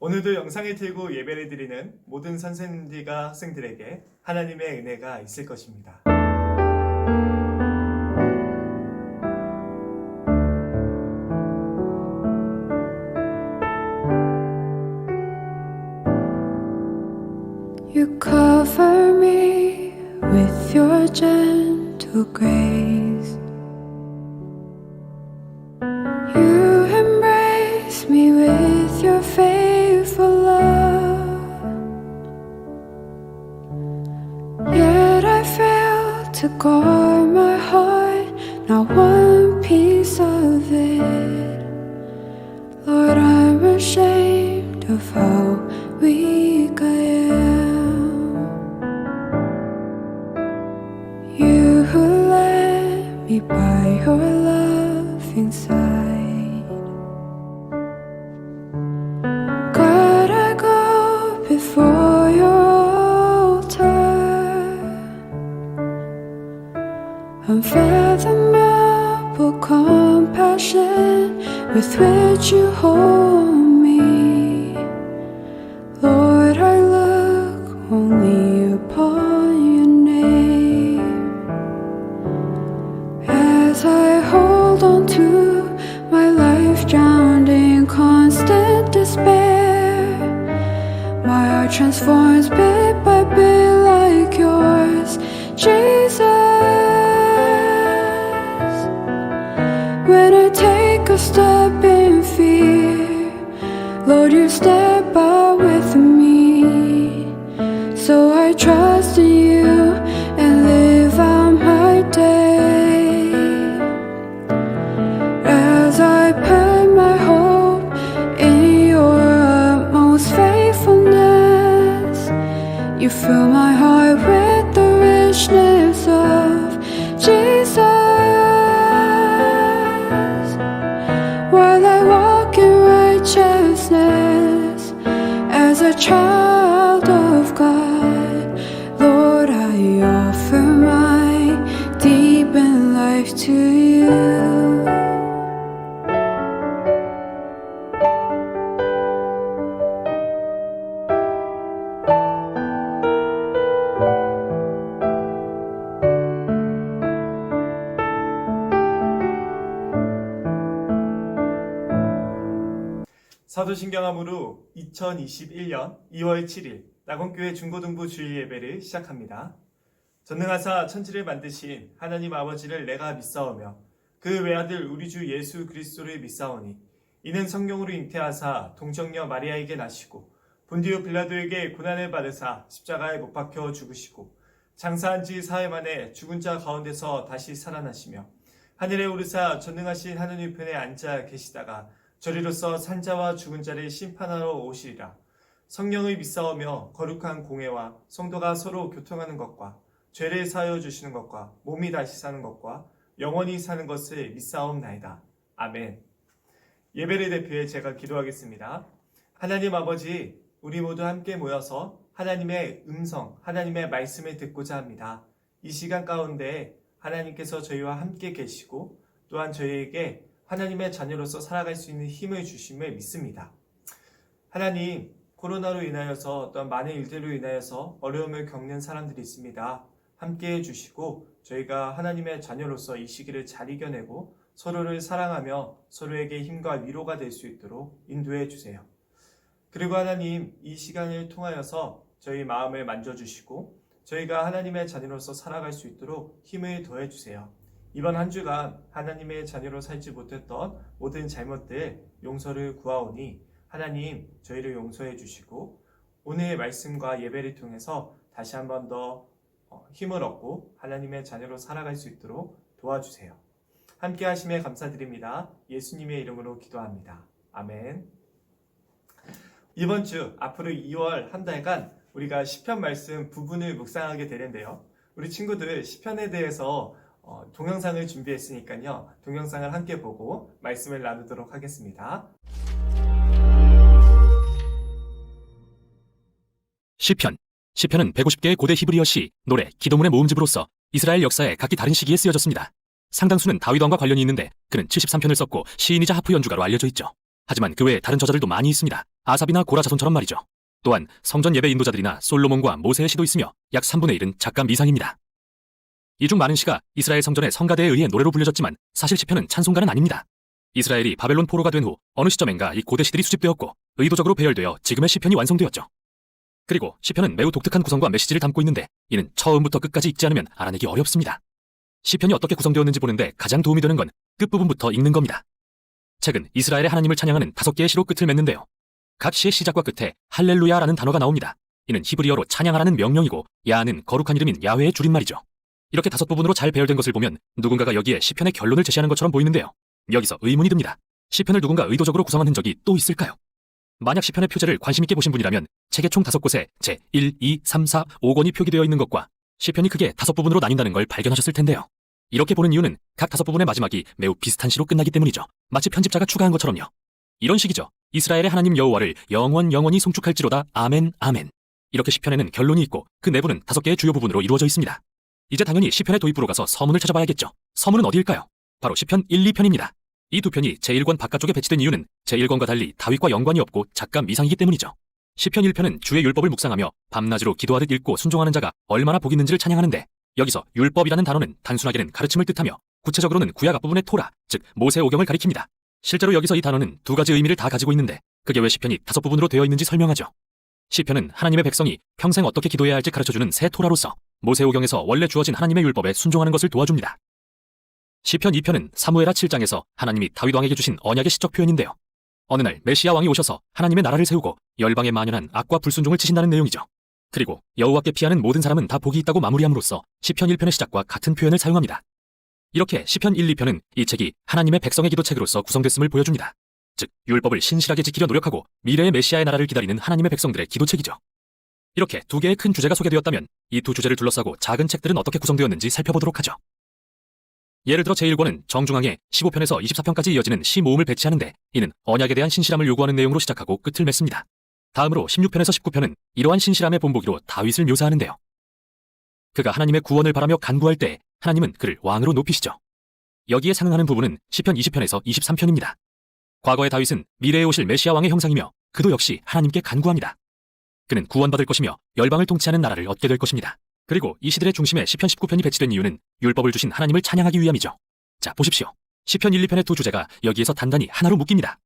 오늘도 영상을 틀고 예배를 드리는 모든 선생님들과 학생들에게 하나님의 은혜가 있을 것입니다. You cover me with your gentle grace. You embrace me with your faithful love. Yet I fail to guard my heart, not one piece of it. Lord, I'm ashamed of how weak I am. You who led me by your loving side. God, I go before your altar, unfathomable compassion with which you hold me. Lord, I look only upon your name. As I hold on to my life drowned in constant despair, my heart transforms bit by bit like yours, Jesus. When I take a step in fear, Lord, you step out with me. So I trust in you and live out my day. As I put my hope in your utmost faithfulness, you fill my heart with the richness of Jesus. While I walk in righteousness as a child of God, Lord, I offer my deepened life to you. 사도신경함으로 2021년 2월 7일 낙원교회 중고등부 주일 예배를 시작합니다. 전능하사 천지를 만드신 하나님 아버지를 내가 믿사오며 그 외아들 우리 주 예수 그리스도를 믿사오니 이는 성령으로 잉태하사 동정녀 마리아에게 나시고 본디오 빌라도에게 고난을 받으사 십자가에 못 박혀 죽으시고 장사한 지 사흘 만에 죽은 자 가운데서 다시 살아나시며 하늘에 오르사 전능하신 하느님 편에 앉아 계시다가 저리로서 산자와 죽은 자를 심판하러 오시리라. 성령을 믿사오며 거룩한 공회와 성도가 서로 교통하는 것과 죄를 사하여 주시는 것과 몸이 다시 사는 것과 영원히 사는 것을 믿사옵나이다. 아멘. 예배를 대표해 제가 기도하겠습니다. 하나님 아버지, 우리 모두 함께 모여서 하나님의 음성, 하나님의 말씀을 듣고자 합니다. 이 시간 가운데 하나님께서 저희와 함께 계시고 또한 저희에게 하나님의 자녀로서 살아갈 수 있는 힘을 주심을 믿습니다. 하나님, 코로나로 인하여서 어떤 많은 일들로 인하여서 어려움을 겪는 사람들이 있습니다. 함께 해주시고 저희가 하나님의 자녀로서 이 시기를 잘 이겨내고 서로를 사랑하며 서로에게 힘과 위로가 될 수 있도록 인도해 주세요. 그리고 하나님, 이 시간을 통하여서 저희 마음을 만져주시고 저희가 하나님의 자녀로서 살아갈 수 있도록 힘을 더해 주세요. 이번 한 주간 하나님의 자녀로 살지 못했던 모든 잘못들 용서를 구하오니 하나님 저희를 용서해 주시고 오늘의 말씀과 예배를 통해서 다시 한 번 더 힘을 얻고 하나님의 자녀로 살아갈 수 있도록 도와주세요. 함께 하심에 감사드립니다. 예수님의 이름으로 기도합니다. 아멘. 이번 주 앞으로 2월 한 달간 우리가 시편 말씀 부분을 묵상하게 되는데요. 우리 친구들 시편에 대해서 동영상을 준비했으니까요. 동영상을 함께 보고 말씀을 나누도록 하겠습니다. 시편은 150개의 고대 히브리어 시, 노래, 기도문의 모음집으로서 이스라엘 역사에 각기 다른 시기에 쓰여졌습니다. 상당수는 다윗 왕과 관련이 있는데 그는 73편을 썼고 시인이자 하프 연주가로 알려져 있죠. 하지만 그 외에 다른 저자들도 많이 있습니다. 아삽이나 고라 자손처럼 말이죠. 또한 성전 예배 인도자들이나 솔로몬과 모세의 시도 있으며 약 3분의 1은 작가 미상입니다. 이 중 많은 시가 이스라엘 성전의 성가대에 의해 노래로 불려졌지만 사실 시편은 찬송가는 아닙니다. 이스라엘이 바벨론 포로가 된 후 어느 시점엔가 이 고대 시들이 수집되었고 의도적으로 배열되어 지금의 시편이 완성되었죠. 그리고 시편은 매우 독특한 구성과 메시지를 담고 있는데 이는 처음부터 끝까지 읽지 않으면 알아내기 어렵습니다. 시편이 어떻게 구성되었는지 보는데 가장 도움이 되는 건 끝부분부터 읽는 겁니다. 책은 이스라엘의 하나님을 찬양하는 5개의 시로 끝을 맺는데요. 각 시의 시작과 끝에 할렐루야라는 단어가 나옵니다. 이는 히브리어로 찬양하라는 명령이고 야는 거룩한 이름인 야훼의 줄임말이죠. 이렇게 5부분으로 잘 배열된 것을 보면 누군가가 여기에 시편의 결론을 제시하는 것처럼 보이는데요. 여기서 의문이 듭니다. 시편을 누군가 의도적으로 구성한 흔적이 또 있을까요? 만약 시편의 표제를 관심 있게 보신 분이라면 책의 총 5곳에 제 1, 2, 3, 4, 5권이 표기되어 있는 것과 시편이 크게 5부분으로 나뉜다는 걸 발견하셨을 텐데요. 이렇게 보는 이유는 각 5부분의 마지막이 매우 비슷한 시로 끝나기 때문이죠. 마치 편집자가 추가한 것처럼요. 이런 식이죠. 이스라엘의 하나님 여호와를 영원히 송축할지로다. 아멘 아멘. 이렇게 시편에는 결론이 있고 그 내부는 5개의 주요 부분으로 이루어져 있습니다. 이제 당연히 시편의 도입부로 가서 서문을 찾아봐야겠죠. 서문은 어디일까요? 바로 시편 1, 2편입니다. 이 두 편이 제1권 바깥쪽에 배치된 이유는 제1권과 달리 다윗과 연관이 없고 작가 미상이기 때문이죠. 시편 1편은 주의 율법을 묵상하며 밤낮으로 기도하듯 읽고 순종하는 자가 얼마나 복이 있는지를 찬양하는데 여기서 율법이라는 단어는 단순하게는 가르침을 뜻하며 구체적으로는 구약 앞부분의 토라, 즉 모세 오경을 가리킵니다. 실제로 여기서 이 단어는 2가지 의미를 다 가지고 있는데 그게 왜 시편이 5부분으로 되어 있는지 설명하죠. 시편은 하나님의 백성이 평생 어떻게 기도해야 할지 가르쳐주는 새 토라로서 모세오경에서 원래 주어진 하나님의 율법에 순종하는 것을 도와줍니다. 시편 2편은 사무엘하 7장에서 하나님이 다윗 왕에게 주신 언약의 시적 표현인데요. 어느 날 메시아 왕이 오셔서 하나님의 나라를 세우고 열방에 만연한 악과 불순종을 치신다는 내용이죠. 그리고 여호와께 피하는 모든 사람은 다 복이 있다고 마무리함으로써 시편 1편의 시작과 같은 표현을 사용합니다. 이렇게 시편 1, 2편은 이 책이 하나님의 백성의 기도책으로서 구성됐음을 보여줍니다. 즉 율법을 신실하게 지키려 노력하고 미래의 메시아의 나라를 기다리는 하나님의 백성들의 기도책이죠. 이렇게 2개의 큰 주제가 소개되었다면 이 2 주제를 둘러싸고 작은 책들은 어떻게 구성되었는지 살펴보도록 하죠. 예를 들어 제1권은 정중앙에 15편에서 24편까지 이어지는 시 모음을 배치하는데 이는 언약에 대한 신실함을 요구하는 내용으로 시작하고 끝을 맺습니다. 다음으로 16편에서 19편은 이러한 신실함의 본보기로 다윗을 묘사하는데요. 그가 하나님의 구원을 바라며 간구할 때 하나님은 그를 왕으로 높이시죠. 여기에 상응하는 부분은 시편 20편에서 23편입니다. 과거의 다윗은 미래에 오실 메시아 왕의 형상이며 그도 역시 하나님께 간구합니다. 그는 구원받을 것이며 열방을 통치하는 나라를 얻게 될 것입니다. 그리고 이 시들의 중심에 시편 19편이 배치된 이유는 율법을 주신 하나님을 찬양하기 위함이죠. 자, 보십시오. 시편 1, 2편의 2 주제가 여기에서 단단히 하나로 묶입니다.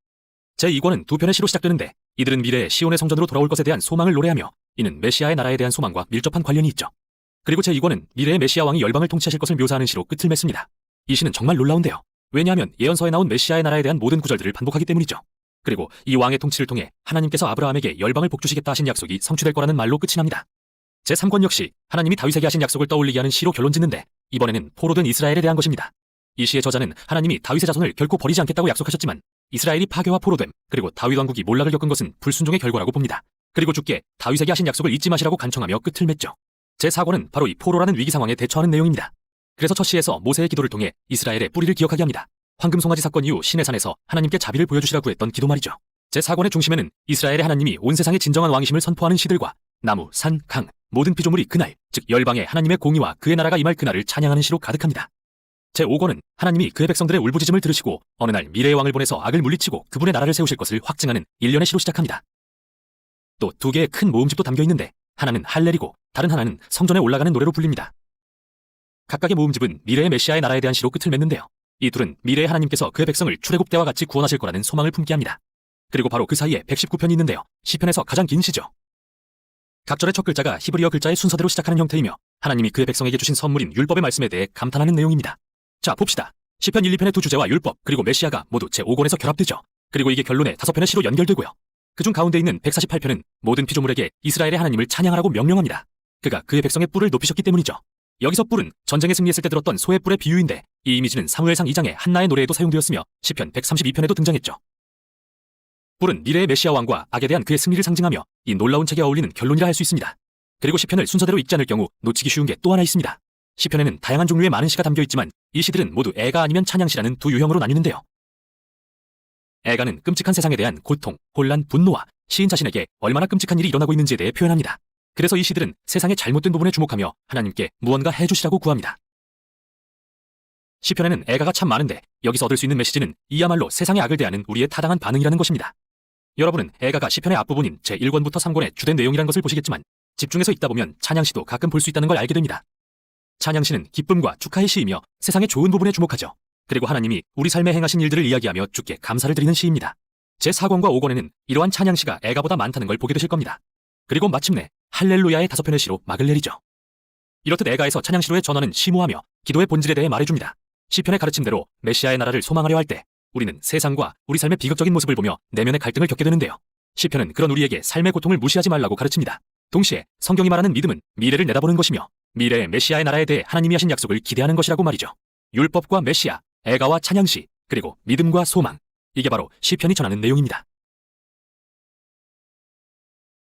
제2권은 2편의 시로 시작되는데 이들은 미래에 시온의 성전으로 돌아올 것에 대한 소망을 노래하며 이는 메시아의 나라에 대한 소망과 밀접한 관련이 있죠. 그리고 제2권은 미래의 메시아 왕이 열방을 통치하실 것을 묘사하는 시로 끝을 맺습니다. 이 시는 정말 놀라운데요. 왜냐하면 예언서에 나온 메시아의 나라에 대한 모든 구절들을 반복하기 때문이죠. 그리고 이 왕의 통치를 통해 하나님께서 아브라함에게 열방을 복주시겠다 하신 약속이 성취될 거라는 말로 끝이 납니다. 제3권 역시 하나님이 다윗에게 하신 약속을 떠올리게 하는 시로 결론 짓는데 이번에는 포로된 이스라엘에 대한 것입니다. 이 시의 저자는 하나님이 다윗의 자손을 결코 버리지 않겠다고 약속하셨지만 이스라엘이 파괴와 포로됨 그리고 다윗 왕국이 몰락을 겪은 것은 불순종의 결과라고 봅니다. 그리고 주께 다윗에게 하신 약속을 잊지 마시라고 간청하며 끝을 맺죠. 제4권은 바로 이 포로라는 위기 상황에 대처하는 내용입니다. 그래서 첫 시에서 모세의 기도를 통해 이스라엘의 뿌리를 기억하게 합니다. 황금송아지 사건 이후 시내산에서 하나님께 자비를 보여주시라고 했던 기도 말이죠. 제4권의 중심에는 이스라엘의 하나님이 온 세상의 진정한 왕이심을 선포하는 시들과 나무, 산, 강, 모든 피조물이 그날, 즉 열방에 하나님의 공의와 그의 나라가 임할 그날을 찬양하는 시로 가득합니다. 제5권은 하나님이 그의 백성들의 울부짖음을 들으시고 어느 날 미래의 왕을 보내서 악을 물리치고 그분의 나라를 세우실 것을 확증하는 일련의 시로 시작합니다. 또 2개의 큰 모음집도 담겨 있는데 하나는 할렐이고 다른 하나는 성전에 올라가는 노래로 불립니다. 각각의 모음집은 미래의 메시아의 나라에 대한 시로 끝을 맺는데요. 이 둘은 미래의 하나님께서 그의 백성을 출애굽 때와 같이 구원하실 거라는 소망을 품게 합니다. 그리고 바로 그 사이에 119편이 있는데요. 시편에서 가장 긴 시죠. 각 절의 첫 글자가 히브리어 글자의 순서대로 시작하는 형태이며 하나님이 그의 백성에게 주신 선물인 율법의 말씀에 대해 감탄하는 내용입니다. 자, 봅시다. 시편 1, 2편의 2 주제와 율법 그리고 메시아가 모두 제5권에서 결합되죠. 그리고 이게 결론의 5편의 시로 연결되고요. 그중 가운데 있는 148편은 모든 피조물에게 이스라엘의 하나님을 찬양하라고 명령합니다. 그가 그의 백성의 뿔을 높이셨기 때문이죠. 여기서 뿔은 전쟁에 승리했을 때 들었던 소의 뿔의 비유인데 이 이미지는 사무엘상 2장의 한나의 노래에도 사용되었으며 시편 132편에도 등장했죠. 뿔은 미래의 메시아 왕과 악에 대한 그의 승리를 상징하며 이 놀라운 책에 어울리는 결론이라 할 수 있습니다. 그리고 시편을 순서대로 읽지 않을 경우 놓치기 쉬운 게 또 하나 있습니다. 시편에는 다양한 종류의 많은 시가 담겨 있지만 이 시들은 모두 애가 아니면 찬양시라는 두 유형으로 나뉘는데요. 애가는 끔찍한 세상에 대한 고통, 혼란, 분노와 시인 자신에게 얼마나 끔찍한 일이 일어나고 있는지에 대해 표현합니다. 그래서 이 시들은 세상의 잘못된 부분에 주목하며 하나님께 무언가 해주시라고 구합니다. 시편에는 애가가 참 많은데 여기서 얻을 수 있는 메시지는 이야말로 세상의 악을 대하는 우리의 타당한 반응이라는 것입니다. 여러분은 애가가 시편의 앞부분인 제1권부터 3권의 주된 내용이란 것을 보시겠지만 집중해서 읽다 보면 찬양시도 가끔 볼 수 있다는 걸 알게 됩니다. 찬양시는 기쁨과 축하의 시이며 세상의 좋은 부분에 주목하죠. 그리고 하나님이 우리 삶에 행하신 일들을 이야기하며 주께 감사를 드리는 시입니다. 제4권과 5권에는 이러한 찬양시가 애가보다 많다는 걸 보게 되실 겁니다. 그리고 마침내 할렐루야의 5편의 시로 막을 내리죠. 이렇듯 애가에서 찬양시로의 전환은 심오하며 기도의 본질에 대해 말해줍니다. 시편의 가르침대로 메시아의 나라를 소망하려 할 때 우리는 세상과 우리 삶의 비극적인 모습을 보며 내면의 갈등을 겪게 되는데요. 시편은 그런 우리에게 삶의 고통을 무시하지 말라고 가르칩니다. 동시에 성경이 말하는 믿음은 미래를 내다보는 것이며 미래의 메시아의 나라에 대해 하나님이 하신 약속을 기대하는 것이라고 말이죠. 율법과 메시아, 애가와 찬양시, 그리고 믿음과 소망. 이게 바로 시편이 전하는 내용입니다.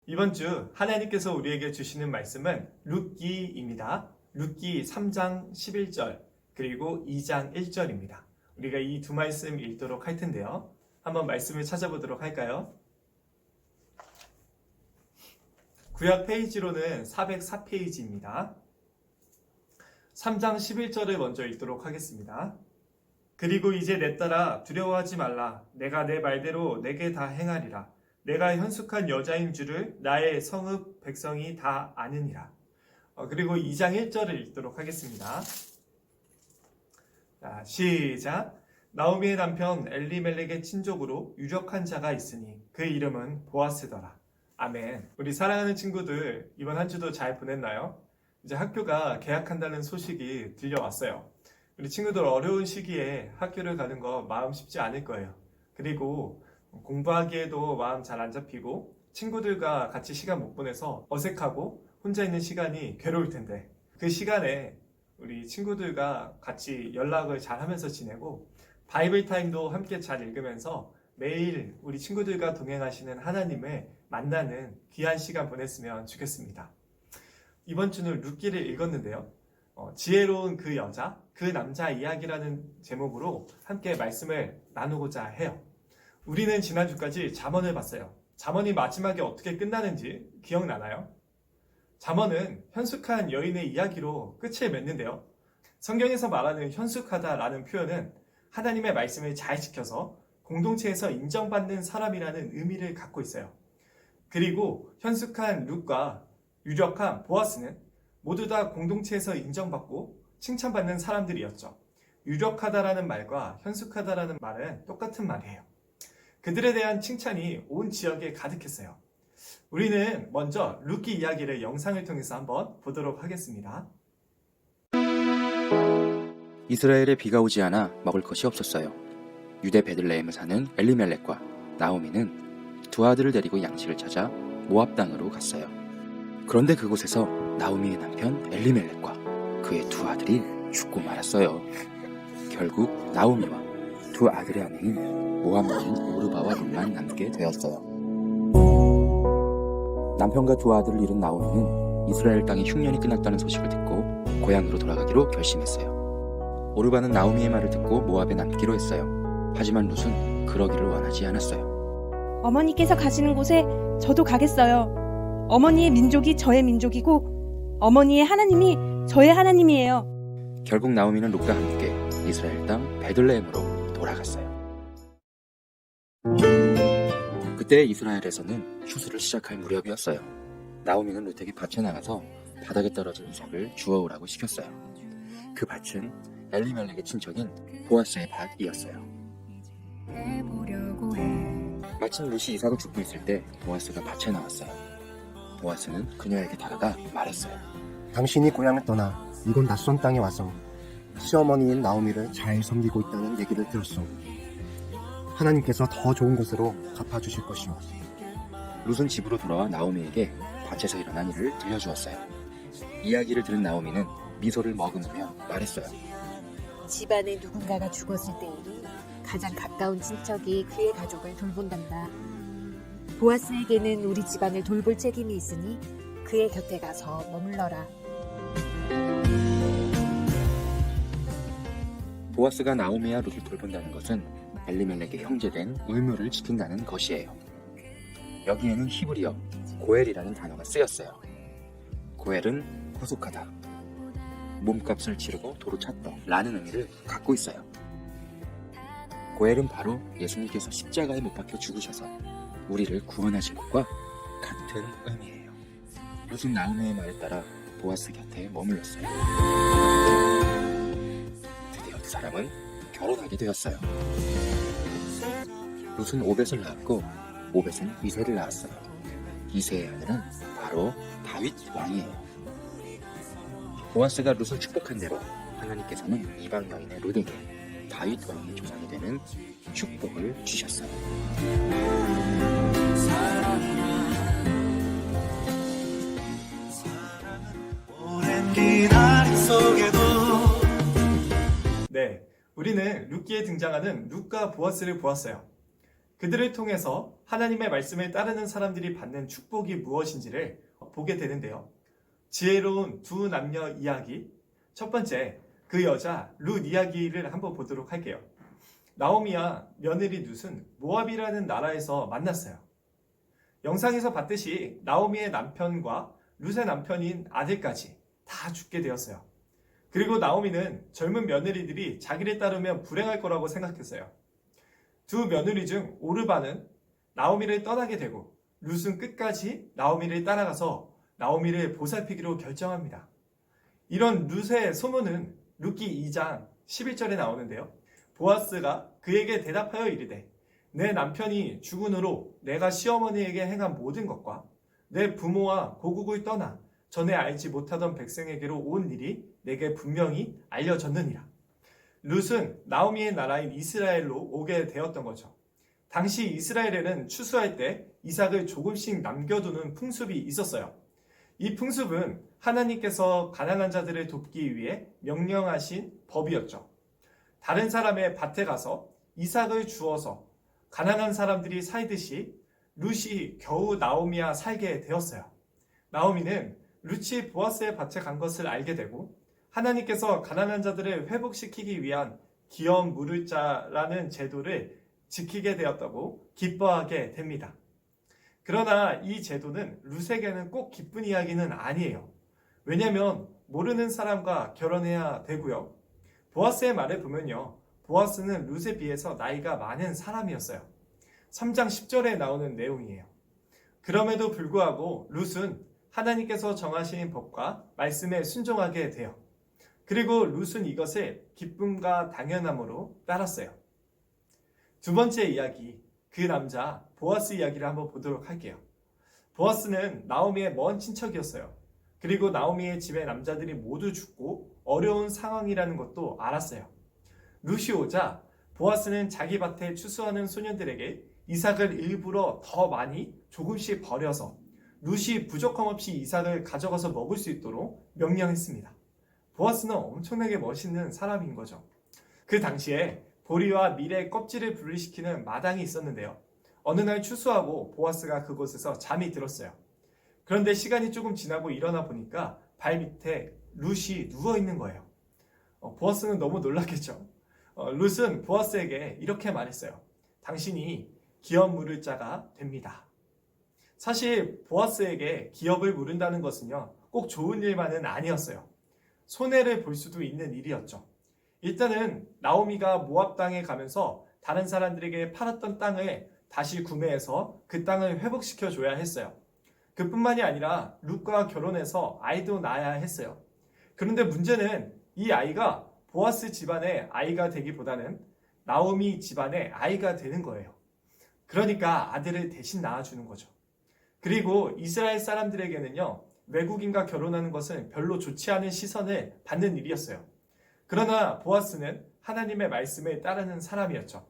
이번 주 하나님께서 우리에게 주시는 말씀은 룻기입니다. 룻기 3장 11절 그리고 2장 1절입니다. 우리가 이 두 말씀 읽도록 할 텐데요. 한번 말씀을 찾아보도록 할까요? 구약 페이지로는 404페이지입니다. 3장 11절을 먼저 읽도록 하겠습니다. 그리고 이제 내 딸아 두려워하지 말라. 내가 내 말대로 내게 다 행하리라. 내가 현숙한 여자인 줄을 나의 성읍 백성이 다 아느니라. 그리고 2장 1절을 읽도록 하겠습니다. 자, 시작. 나오미의 남편 엘리멜렉의 친족으로 유력한 자가 있으니 그 이름은 보아스더라. 아멘. 우리 사랑하는 친구들 이번 한 주도 잘 보냈나요? 이제 학교가 개학한다는 소식이 들려왔어요. 우리 친구들 어려운 시기에 학교를 가는 거 마음 쉽지 않을 거예요. 그리고 공부하기에도 마음 잘 안 잡히고 친구들과 같이 시간 못 보내서 어색하고 혼자 있는 시간이 괴로울 텐데 그 시간에 우리 친구들과 같이 연락을 잘 하면서 지내고 바이블 타임도 함께 잘 읽으면서 매일 우리 친구들과 동행하시는 하나님을 만나는 귀한 시간 보냈으면 좋겠습니다. 이번 주는 룻기를 읽었는데요. 지혜로운 그 여자, 그 남자 이야기라는 제목으로 함께 말씀을 나누고자 해요. 우리는 지난주까지 잠언을 봤어요. 잠언이 마지막에 어떻게 끝나는지 기억나나요? 잠언은 현숙한 여인의 이야기로 끝을 맺는데요. 성경에서 말하는 현숙하다라는 표현은 하나님의 말씀을 잘 지켜서 공동체에서 인정받는 사람이라는 의미를 갖고 있어요. 그리고 현숙한 룻과 유력한 보아스는 모두 다 공동체에서 인정받고 칭찬받는 사람들이었죠. 유력하다라는 말과 현숙하다라는 말은 똑같은 말이에요. 그들에 대한 칭찬이 온 지역에 가득했어요. 우리는 먼저 룻기 이야기를 영상을 통해서 한번 보도록 하겠습니다. 이스라엘에 비가 오지 않아 먹을 것이 없었어요. 유대 베들레헴에 사는 엘리멜렉과 나오미는 두 아들을 데리고 양식을 찾아 모압 땅으로 갔어요. 그런데 그곳에서 나오미의 남편 엘리멜렉과 그의 두 아들이 죽고 말았어요. 결국 나오미와 두 아들의 아내인 모압 여인 오르바와 룻만 남게 되었어요. 남편과 두 아들을 잃은 나오미는 이스라엘 땅의 흉년이 끝났다는 소식을 듣고 고향으로 돌아가기로 결심했어요. 오르바는 나오미의 말을 듣고 모압에 남기로 했어요. 하지만 룻은 그러기를 원하지 않았어요. 어머니께서 가시는 곳에 저도 가겠어요. 어머니의 민족이 저의 민족이고 어머니의 하나님이 저의 하나님이에요. 결국 나오미는 룻과 함께 이스라엘 땅 베들레헴으로 돌아갔어요. 그때 이스라엘에서는 추수를 시작할 무렵이었어요. 나오미는 룻에게 밭에 나가서 바닥에 떨어진 이삭을 주워오라고 시켰어요. 그 밭은 엘리멜렉의 친척인 보아스의 밭이었어요. 마침 룻이 이삭을 줍고 있을 때 보아스가 밭에 나왔어요. 보아스는 그녀에게 다가가 말했어요. 당신이 고향을 떠나 이곳 낯선 땅에 와서 시어머니인 나오미를 잘 섬기고 있다는 얘기를 들었소. 하나님께서 더 좋은 곳으로 갚아주실 것이오. 룻은 집으로 돌아와 나오미에게 밭에서 일어난 일을 들려주었어요. 이야기를 들은 나오미는 미소를 머금으며 말했어요. 집안에 누군가가 죽었을 때에는 가장 가까운 친척이 그의 가족을 돌본단다. 보아스에게는 우리 집안을 돌볼 책임이 있으니 그의 곁에 가서 머물러라. 보아스가 나오미와 룻을 돌본다는 것은 엘리멜렉의 형제된 의무를 지킨다는 것이에요. 여기에는 히브리어 고엘이라는 단어가 쓰였어요. 고엘은 호속하다, 몸값을 치르고 도로 찾다 라는 의미를 갖고 있어요. 고엘은 바로 예수님께서 십자가에 못 박혀 죽으셔서 우리를 구원하신 것과 같은 의미예요. 룻은 나오미의 말에 따라 보아스 곁에 머물렀어요. 드디어 두 사람은 결혼하게 되었어요. 룻은 오벳을 낳았고 오벳은 이새를 낳았어요. 이새의 아들은 바로 다윗 왕이에요. 보아스가 룻을 축복한 대로 하나님께서는 이방 여인의 룻에게 다윗 왕의 조상이 되는 축복을 주셨어요. 네, 우리는 룻기에 등장하는 룻과 보아스를 보았어요. 그들을 통해서 하나님의 말씀을 따르는 사람들이 받는 축복이 무엇인지를 보게 되는데요. 지혜로운 두 남녀 이야기, 첫 번째, 그 여자 룻 이야기를 한번 보도록 할게요. 나오미와 며느리 룻은 모압이라는 나라에서 만났어요. 영상에서 봤듯이 나오미의 남편과 룻의 남편인 아들까지 다 죽게 되었어요. 그리고 나오미는 젊은 며느리들이 자기를 따르면 불행할 거라고 생각했어요. 두 며느리 중 오르바는 나오미를 떠나게 되고 룻은 끝까지 나오미를 따라가서 나오미를 보살피기로 결정합니다. 이런 룻의 소문은 룻기 2장 11절에 나오는데요. 보아스가 그에게 대답하여 이르되 내 남편이 죽은 후로 내가 시어머니에게 행한 모든 것과 내 부모와 고국을 떠나 전에 알지 못하던 백성에게로 온 일이 내게 분명히 알려졌느니라. 룻은 나오미의 나라인 이스라엘로 오게 되었던 거죠. 당시 이스라엘에는 추수할 때 이삭을 조금씩 남겨두는 풍습이 있었어요. 이 풍습은 하나님께서 가난한 자들을 돕기 위해 명령하신 법이었죠. 다른 사람의 밭에 가서 이삭을 주어서 가난한 사람들이 살듯이 룻이 겨우 나오미와 살게 되었어요. 나오미는 룻이 보아스의 밭에 간 것을 알게 되고 하나님께서 가난한 자들을 회복시키기 위한 기업 물을 자라는 제도를 지키게 되었다고 기뻐하게 됩니다. 그러나 이 제도는 룻에게는 꼭 기쁜 이야기는 아니에요. 왜냐하면 모르는 사람과 결혼해야 되고요. 보아스의 말을 보면요. 보아스는 룻에 비해서 나이가 많은 사람이었어요. 3장 10절에 나오는 내용이에요. 그럼에도 불구하고 룻은 하나님께서 정하신 법과 말씀에 순종하게 돼요. 그리고 룻은 이것을 기쁨과 당연함으로 따랐어요. 두 번째 이야기, 그 남자 보아스 이야기를 한번 보도록 할게요. 보아스는 나오미의 먼 친척이었어요. 그리고 나오미의 집의 남자들이 모두 죽고 어려운 상황이라는 것도 알았어요. 룻이 오자 보아스는 자기 밭에 추수하는 소년들에게 이삭을 일부러 더 많이 조금씩 버려서 룻이 부족함 없이 이삭을 가져가서 먹을 수 있도록 명령했습니다. 보아스는 엄청나게 멋있는 사람인 거죠. 그 당시에 보리와 밀의 껍질을 분리시키는 마당이 있었는데요. 어느 날 추수하고 보아스가 그곳에서 잠이 들었어요. 그런데 시간이 조금 지나고 일어나 보니까 발 밑에 룻이 누워 있는 거예요. 보아스는 너무 놀랐겠죠. 룻은 보아스에게 이렇게 말했어요. 당신이 기업 물을 자가 됩니다. 사실 보아스에게 기업을 물은다는 것은요, 꼭 좋은 일만은 아니었어요. 손해를 볼 수도 있는 일이었죠. 일단은 나오미가 모압 땅에 가면서 다른 사람들에게 팔았던 땅을 다시 구매해서 그 땅을 회복시켜 줘야 했어요. 그뿐만이 아니라 룻과 결혼해서 아이도 낳아야 했어요. 그런데 문제는 이 아이가 보아스 집안의 아이가 되기보다는 나오미 집안의 아이가 되는 거예요. 그러니까 아들을 대신 낳아주는 거죠. 그리고 이스라엘 사람들에게는요, 외국인과 결혼하는 것은 별로 좋지 않은 시선을 받는 일이었어요. 그러나 보아스는 하나님의 말씀을 따르는 사람이었죠.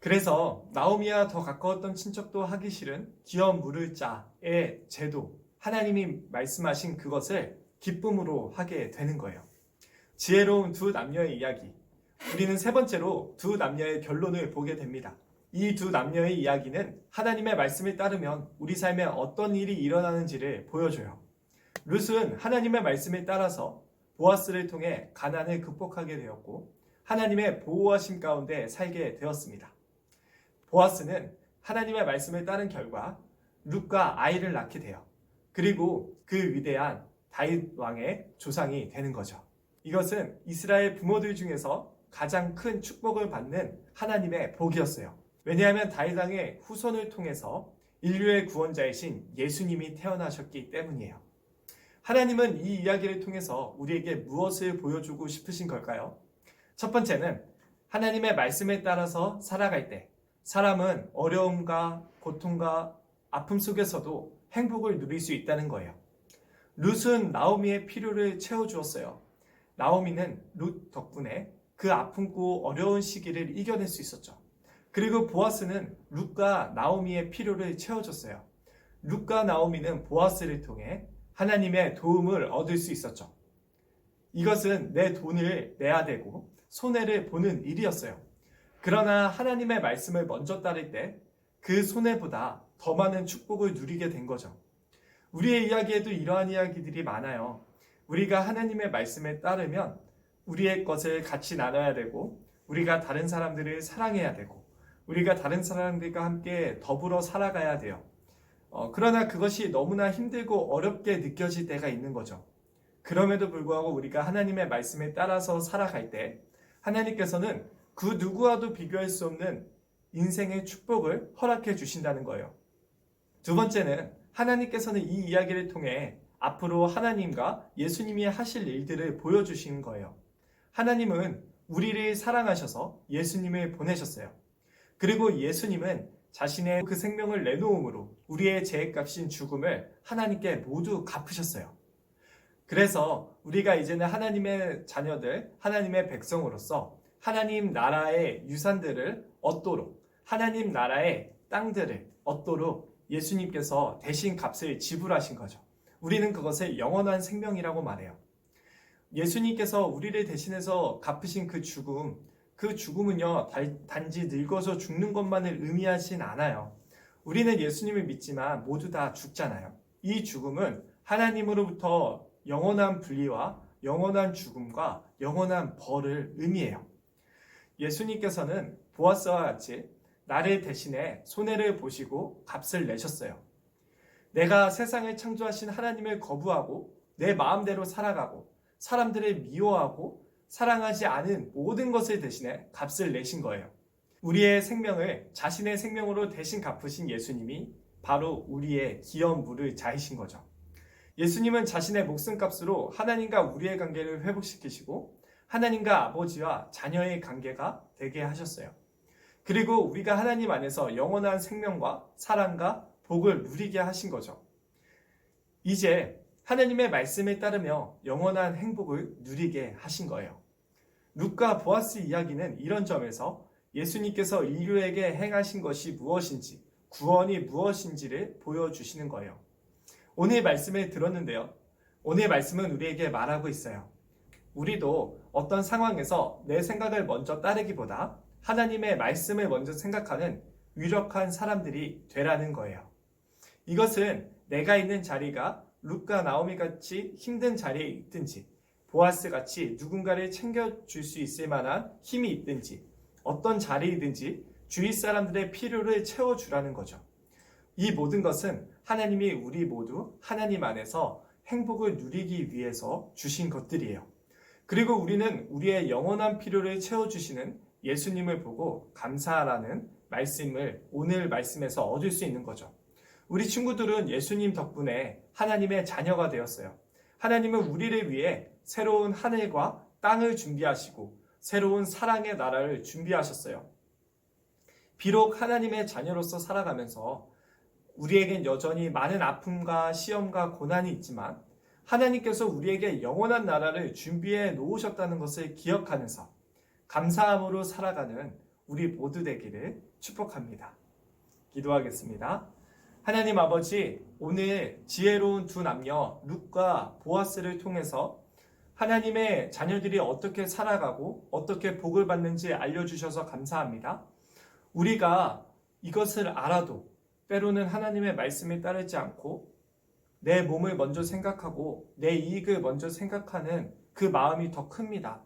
그래서 나오미와 더 가까웠던 친척도 하기 싫은 기업 물을 자의 제도, 하나님이 말씀하신 그것을 기쁨으로 하게 되는 거예요. 지혜로운 두 남녀의 이야기. 우리는 세 번째로 두 남녀의 결론을 보게 됩니다. 이 두 남녀의 이야기는 하나님의 말씀을 따르면 우리 삶에 어떤 일이 일어나는지를 보여줘요. 룻은 하나님의 말씀을 따라서 보아스를 통해 가난을 극복하게 되었고 하나님의 보호하심 가운데 살게 되었습니다. 보아스는 하나님의 말씀을 따른 결과 룻과 아이를 낳게 돼요. 그리고 그 위대한 다윗 왕의 조상이 되는 거죠. 이것은 이스라엘 부모들 중에서 가장 큰 축복을 받는 하나님의 복이었어요. 왜냐하면 다윗왕의 후손을 통해서 인류의 구원자이신 예수님이 태어나셨기 때문이에요. 하나님은 이 이야기를 통해서 우리에게 무엇을 보여주고 싶으신 걸까요? 첫 번째는 하나님의 말씀에 따라서 살아갈 때 사람은 어려움과 고통과 아픔 속에서도 행복을 누릴 수 있다는 거예요. 룻은 나오미의 필요를 채워주었어요. 나오미는 룻 덕분에 그 아픔고 어려운 시기를 이겨낼 수 있었죠. 그리고 보아스는 룻과 나오미의 필요를 채워줬어요. 룻과 나오미는 보아스를 통해 하나님의 도움을 얻을 수 있었죠. 이것은 내 돈을 내야 되고 손해를 보는 일이었어요. 그러나 하나님의 말씀을 먼저 따를 때 그 손해보다 더 많은 축복을 누리게 된 거죠. 우리의 이야기에도 이러한 이야기들이 많아요. 우리가 하나님의 말씀에 따르면 우리의 것을 같이 나눠야 되고 우리가 다른 사람들을 사랑해야 되고 우리가 다른 사람들과 함께 더불어 살아가야 돼요. 그러나 그것이 너무나 힘들고 어렵게 느껴질 때가 있는 거죠. 그럼에도 불구하고 우리가 하나님의 말씀에 따라서 살아갈 때 하나님께서는 그 누구와도 비교할 수 없는 인생의 축복을 허락해 주신다는 거예요. 두 번째는 하나님께서는 이 이야기를 통해 앞으로 하나님과 예수님이 하실 일들을 보여주신 거예요. 하나님은 우리를 사랑하셔서 예수님을 보내셨어요. 그리고 예수님은 자신의 그 생명을 내놓음으로 우리의 죄값인 죽음을 하나님께 모두 갚으셨어요. 그래서 우리가 이제는 하나님의 자녀들, 하나님의 백성으로서 하나님 나라의 유산들을 얻도록, 하나님 나라의 땅들을 얻도록 예수님께서 대신 값을 지불하신 거죠. 우리는 그것을 영원한 생명이라고 말해요. 예수님께서 우리를 대신해서 갚으신 그 죽음은요, 단지 늙어서 죽는 것만을 의미하진 않아요. 우리는 예수님을 믿지만 모두 다 죽잖아요. 이 죽음은 하나님으로부터 영원한 분리와 영원한 죽음과 영원한 벌을 의미해요. 예수님께서는 보아스와 같이 나를 대신해 손해를 보시고 값을 내셨어요. 내가 세상을 창조하신 하나님을 거부하고 내 마음대로 살아가고 사람들을 미워하고 사랑하지 않은 모든 것을 대신해 값을 내신 거예요. 우리의 생명을 자신의 생명으로 대신 갚으신 예수님이 바로 우리의 기업물을 자이신 거죠. 예수님은 자신의 목숨값으로 하나님과 우리의 관계를 회복시키시고 하나님과 아버지와 자녀의 관계가 되게 하셨어요. 그리고 우리가 하나님 안에서 영원한 생명과 사랑과 복을 누리게 하신 거죠. 이제 하나님의 말씀에 따르며 영원한 행복을 누리게 하신 거예요. 룻과 보아스 이야기는 이런 점에서 예수님께서 인류에게 행하신 것이 무엇인지, 구원이 무엇인지를 보여주시는 거예요. 오늘 말씀을 들었는데요. 오늘 말씀은 우리에게 말하고 있어요. 우리도 어떤 상황에서 내 생각을 먼저 따르기보다 하나님의 말씀을 먼저 생각하는 유력한 사람들이 되라는 거예요. 이것은 내가 있는 자리가 룻과 나오미 같이 힘든 자리에 있든지 보아스 같이 누군가를 챙겨줄 수 있을 만한 힘이 있든지 어떤 자리이든지 주위 사람들의 필요를 채워주라는 거죠. 이 모든 것은 하나님이 우리 모두 하나님 안에서 행복을 누리기 위해서 주신 것들이에요. 그리고 우리는 우리의 영원한 필요를 채워주시는 예수님을 보고 감사하라는 말씀을 오늘 말씀에서 얻을 수 있는 거죠. 우리 친구들은 예수님 덕분에 하나님의 자녀가 되었어요. 하나님은 우리를 위해 새로운 하늘과 땅을 준비하시고 새로운 사랑의 나라를 준비하셨어요. 비록 하나님의 자녀로서 살아가면서 우리에겐 여전히 많은 아픔과 시험과 고난이 있지만 하나님께서 우리에게 영원한 나라를 준비해 놓으셨다는 것을 기억하면서 감사함으로 살아가는 우리 모두 되기를 축복합니다. 기도하겠습니다. 하나님 아버지, 오늘 지혜로운 두 남녀 룻과 보아스를 통해서 하나님의 자녀들이 어떻게 살아가고 어떻게 복을 받는지 알려주셔서 감사합니다. 우리가 이것을 알아도 때로는 하나님의 말씀에 따르지 않고 내 몸을 먼저 생각하고 내 이익을 먼저 생각하는 그 마음이 더 큽니다.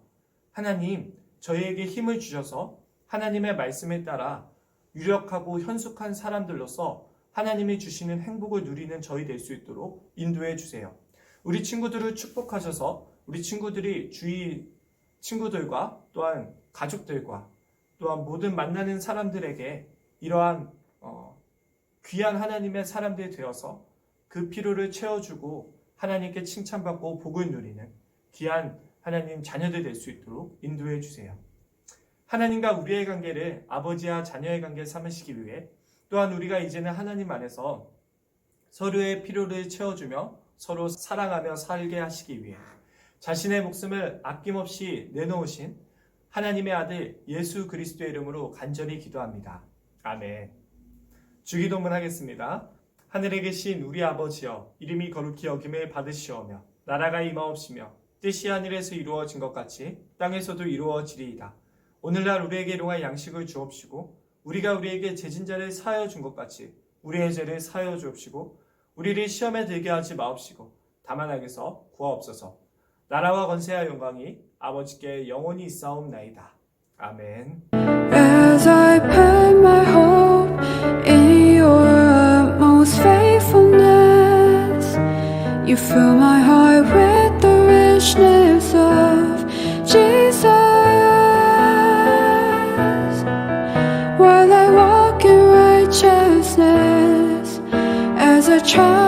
하나님, 저희에게 힘을 주셔서 하나님의 말씀에 따라 유력하고 현숙한 사람들로서 하나님이 주시는 행복을 누리는 저희 될 수 있도록 인도해 주세요. 우리 친구들을 축복하셔서 우리 친구들이 주위 친구들과 또한 가족들과 또한 모든 만나는 사람들에게 이러한 귀한 하나님의 사람들이 되어서 그 필요를 채워주고 하나님께 칭찬받고 복을 누리는 귀한 하나님 자녀들 될 수 있도록 인도해 주세요. 하나님과 우리의 관계를 아버지와 자녀의 관계 삼으시기 위해 또한 우리가 이제는 하나님 안에서 서로의 필요를 채워주며 서로 사랑하며 살게 하시기 위해 자신의 목숨을 아낌없이 내놓으신 하나님의 아들 예수 그리스도의 이름으로 간절히 기도합니다. 아멘. 주기도문 하겠습니다. 하늘에 계신 우리 아버지여, 이름이 거룩히 여김을 받으시오며 나라가 임하옵시며 뜻이 하늘에서 이루어진 것 같이 땅에서도 이루어지리이다. 오늘날 우리에게 일용할 양식을 주옵시고 우리가 우리에게 죄진 자를 사하여 준 것 같이 우리의 죄를 사하여 주옵시고 우리를 시험에 들게 하지 마옵시고 다만 악에서 구하옵소서. 나라와 권세와 영광이 아버지께 영원히 있사옵나이다. 아멘. As I put my hope in your utmost faithfulness, you fill my heart with the richness of Jesus. While I walk in righteousness, as I try